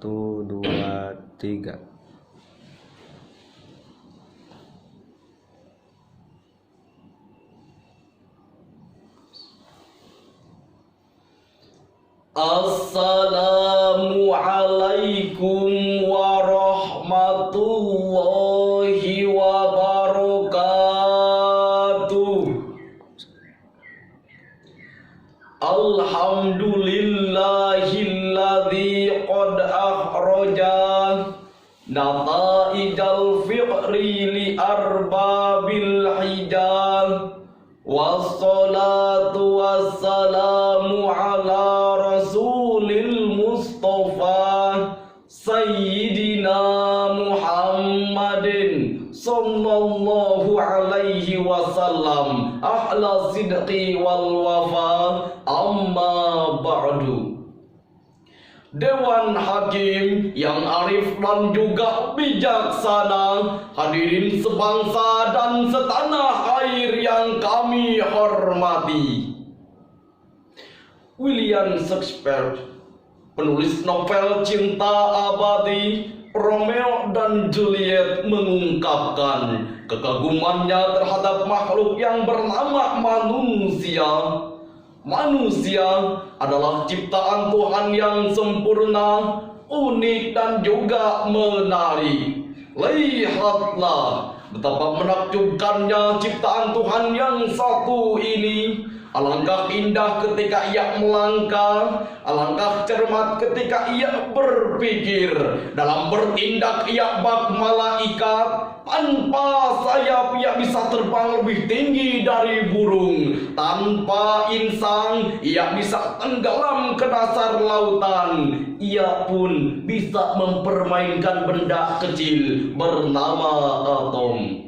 1, 2, 3. Assalamualaikum warahmatullahi wabarakatuh. Alhamdulillahilladzi qad akhraja nata'ijal fiqri li arbabil hijab. Wassalatu wassalamu ala rasulil mustafa sayyidina Muhammadin sallallahu alaihi wasallam ahla sidqi wal wafa, amma ba'du. Dewan Hakim yang arif dan juga bijaksana, hadirin sebangsa dan setanah air yang kami hormati. William Shakespeare, penulis novel cinta abadi Romeo dan Juliet, mengungkapkan kekagumannya terhadap makhluk yang bernama manusia. Manusia adalah ciptaan Tuhan yang sempurna, unik dan juga menarik. Lihatlah betapa menakjubkannya ciptaan Tuhan yang satu ini. Alangkah indah ketika ia melangkah, alangkah cermat ketika ia berpikir. Dalam bertindak ia bak malaikat, tanpa sayap ia bisa terbang lebih tinggi dari burung. Tanpa insang ia bisa tenggelam ke dasar lautan. Ia pun bisa mempermainkan benda kecil bernama atom.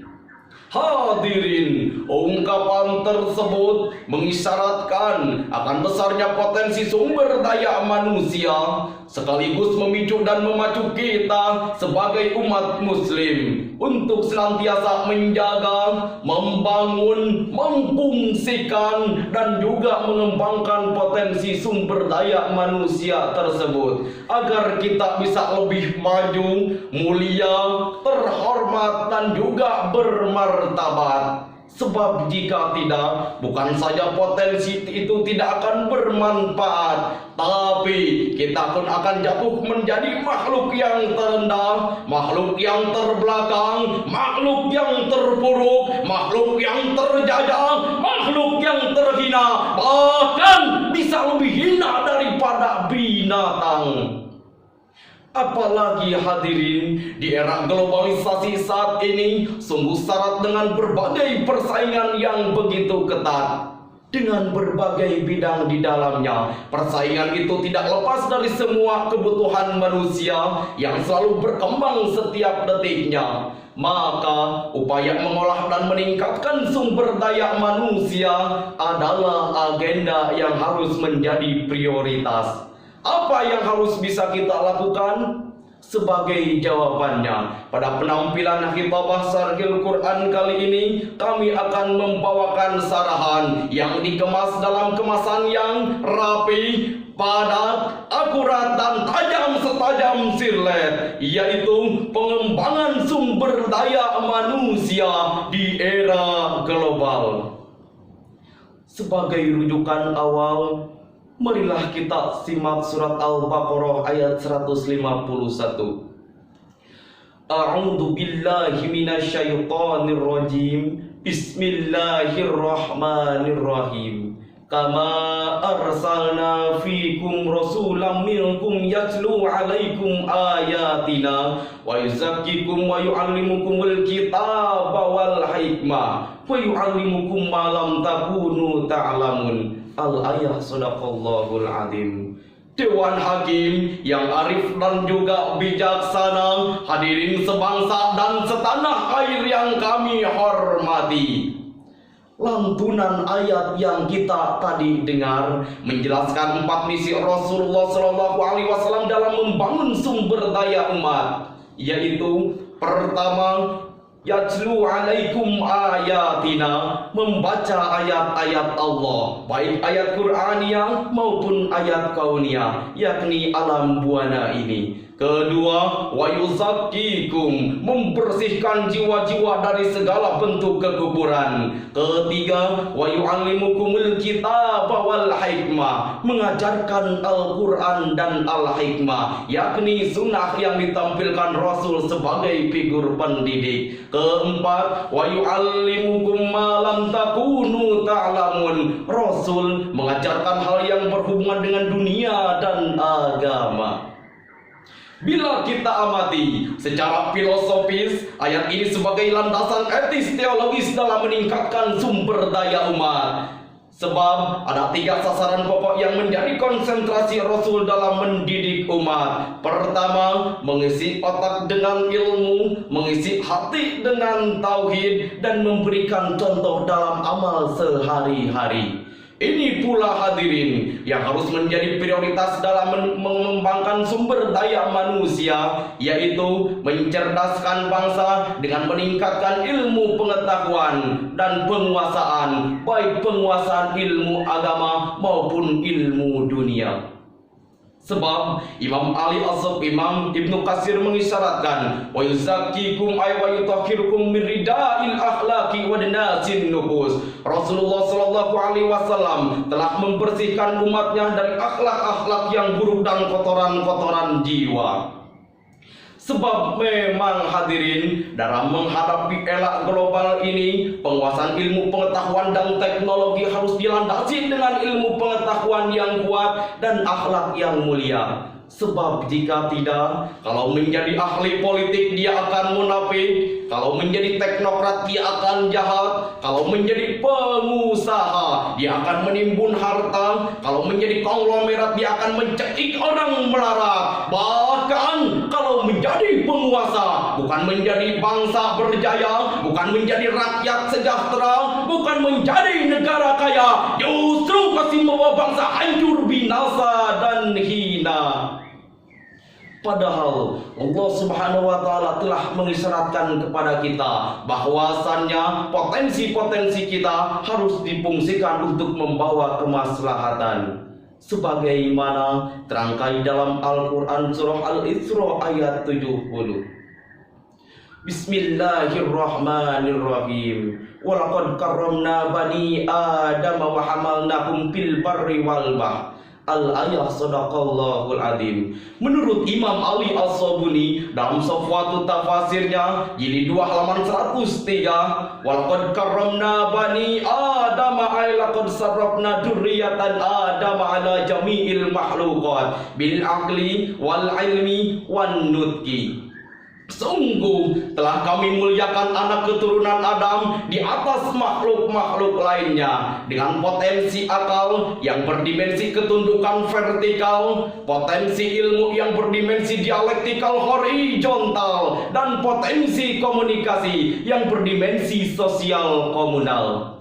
Hadirin, ungkapan tersebut mengisyaratkan akan besarnya potensi sumber daya manusia, sekaligus memicu dan memacu kita sebagai umat muslim untuk senantiasa menjaga, membangun, memfungsikan dan juga mengembangkan potensi sumber daya manusia tersebut, agar kita bisa lebih maju, mulia, terhormat dan juga bermartabat. Sebab jika tidak, bukan saja potensi itu tidak akan bermanfaat, tapi kita pun akan jatuh menjadi makhluk yang terendah, makhluk yang terbelakang, makhluk yang terpuruk, makhluk yang terjajah, makhluk yang terhina, bahkan bisa lebih hina daripada binatang. Apalagi hadirin, di era globalisasi saat ini sungguh syarat dengan berbagai persaingan yang begitu ketat. Dengan berbagai bidang di dalamnya, persaingan itu tidak lepas dari semua kebutuhan manusia yang selalu berkembang setiap detiknya. Maka upaya mengolah dan meningkatkan sumber daya manusia adalah agenda yang harus menjadi prioritas. Apa yang harus bisa kita lakukan? Sebagai jawabannya, pada penampilan Khitabah Syarhil Quran kali ini, kami akan membawakan sarahan yang dikemas dalam kemasan yang rapi, padat, akurat dan tajam setajam silet, yaitu pengembangan sumber daya manusia di era global. Sebagai rujukan awal, marilah kita simak surat Al-Baqarah ayat 151. A'udzu billahi minasyaitonir rajim. Bismillahirrahmanirrahim. Kama arsalna fikum rasulam minkum yatlu alaikum ayatina wa yuzakkikum wa yu'allimukumul kitaba wal hikmah wa yu'allimukum ma lam takunu ta'lamun. Al-ayah sadaqallahul azim. Dewan Hakim yang arif dan juga bijaksana, hadirin sebangsa dan setanah air yang kami hormati. Lantunan ayat yang kita tadi dengar menjelaskan 4 misi Rasulullah SAW dalam membangun sumber daya umat, yaitu pertama, yatlu alaikum ayatina, membaca ayat-ayat Allah, baik ayat Qur'aniyah maupun ayat kauniyah, yakni alam buana ini. Kedua, wa yuzakkikum, membersihkan jiwa-jiwa dari segala bentuk kekufuran. Ketiga, wa yu'allimukumul kitab wal hikmah, mengajarkan Al-Quran dan Al-Hikmah, yakni sunnah yang ditampilkan Rasul sebagai figur pendidik. Keempat, wa yu'allimukum ma lam takunu ta'lamun, Rasul mengajarkan hal yang berhubungan dengan dunia dan agama. Bila kita amati secara filosofis, ayat ini sebagai landasan etis teologis dalam meningkatkan sumber daya umat. Sebab ada 3 sasaran pokok yang menjadi konsentrasi Rasul dalam mendidik umat. Pertama, mengisi otak dengan ilmu, mengisi hati dengan tauhid, dan memberikan contoh dalam amal sehari-hari. Ini pula hadirin yang harus menjadi prioritas dalam mengembangkan sumber daya manusia, yaitu mencerdaskan bangsa dengan meningkatkan ilmu pengetahuan dan penguasaan, baik penguasaan ilmu agama maupun ilmu dunia. Sebab Imam Ali As-Sub, Imam Ibnu Katsir mengisyaratkan wa yuzakkikum ay wa yutahhirukum min rida'il akhlaqi wa danasin nufus. Rasulullah sallallahu alaihi wasallam telah membersihkan umatnya dari akhlak-akhlak yang buruk dan kotoran-kotoran jiwa. Sebab memang hadirin, dalam menghadapi era global ini, penguasaan ilmu pengetahuan dan teknologi harus dilandasi dengan ilmu pengetahuan yang kuat dan akhlak yang mulia. Sebab jika tidak, kalau menjadi ahli politik dia akan munafik, kalau menjadi teknokrat dia akan jahat, kalau menjadi pengusaha dia akan menimbun harta, kalau menjadi konglomerat dia akan mencekik orang melarat. Bahkan kalau menjadi penguasa, bukan menjadi bangsa berjaya, bukan menjadi rakyat sejahtera, bukan menjadi negara kaya, justru masih membawa bangsa hancur, binasa dan hina. Padahal Allah Subhanahu wa taala telah mengisyaratkan kepada kita bahwasannya potensi-potensi kita harus difungsikan untuk membawa kemaslahatan. Sebagaimana terangkai dalam Al-Quran surah Al-Isra ayat 70. Bismillahirrahmanirrahim. Walaqad karramna bani Adam wa hamalnahum fil barri wal bahr. Al-ayah sadaqallahul azim. Menurut Imam Ali As-Sabuni dalam Safwatut Tafasirnya jilid 2 halaman 103, walaqad karramna bani Adam ay laqad sarrafna dzurriyyatan Adam ala jami'il makhluqat bil aqli wal ilmi wan nutqi. Sungguh telah kami muliakan anak keturunan Adam di atas makhluk-makhluk lainnya dengan potensi akal yang berdimensi ketundukan vertikal, potensi ilmu yang berdimensi dialektikal horizontal, dan potensi komunikasi yang berdimensi sosial komunal.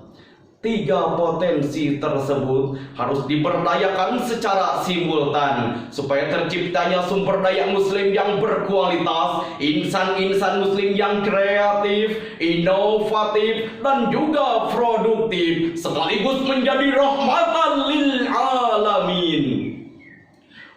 3 potensi tersebut harus diberdayakan secara simultan supaya terciptanya sumber daya muslim yang berkualitas, insan-insan muslim yang kreatif, inovatif, dan juga produktif, sekaligus menjadi rahmatan lil alamin.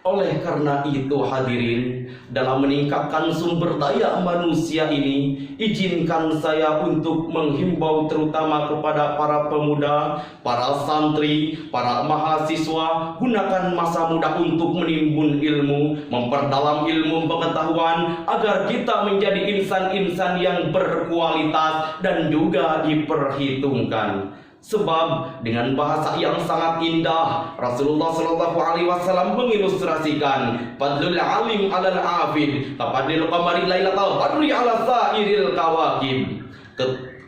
Oleh karena itu hadirin, dalam meningkatkan sumber daya manusia ini, izinkan saya untuk menghimbau terutama kepada para pemuda, para santri, para mahasiswa, gunakan masa muda untuk menimbun ilmu, memperdalam ilmu pengetahuan, agar kita menjadi insan-insan yang berkualitas dan juga diperhitungkan. Sebab dengan bahasa yang sangat indah, Rasulullah Shallallahu Alaihi Wasallam mengilustrasikan fadlul alim alal abid kafadil qamari lailatal badri ala sairil kawakib.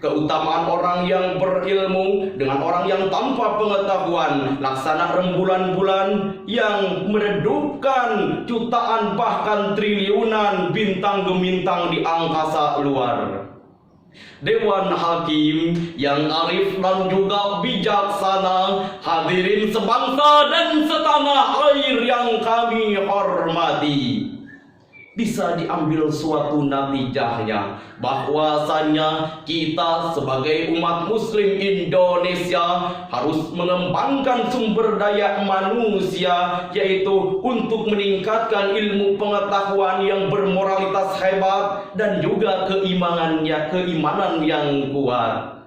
Keutamaan orang yang berilmu dengan orang yang tanpa pengetahuan, laksana rembulan-bulan yang meredupkan jutaan bahkan triliunan bintang gemintang di angkasa luar. Dewan Hakim yang arif dan juga bijaksana, hadirin sebangsa dan setanah air yang kami hormati. bisa diambil suatu natijahnya, bahwasanya kita sebagai umat muslim Indonesia harus mengembangkan sumber daya manusia, yaitu untuk meningkatkan ilmu pengetahuan yang bermoralitas hebat dan juga keimanan yang kuat.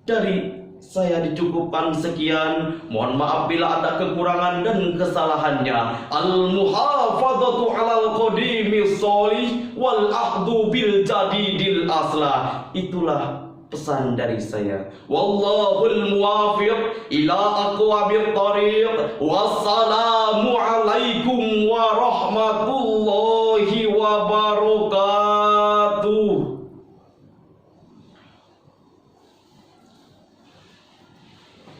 Dari saya dicukupkan sekian. Mohon maaf bila ada kekurangan dan kesalahannya. Al-muhafadzatu 'alal qadimis sholih wal ahdu bil jadidil aslah. Itulah pesan dari saya. Wallahul muwafiq ila aqwamit thariq. Wassalamu alaikum warahmatullahi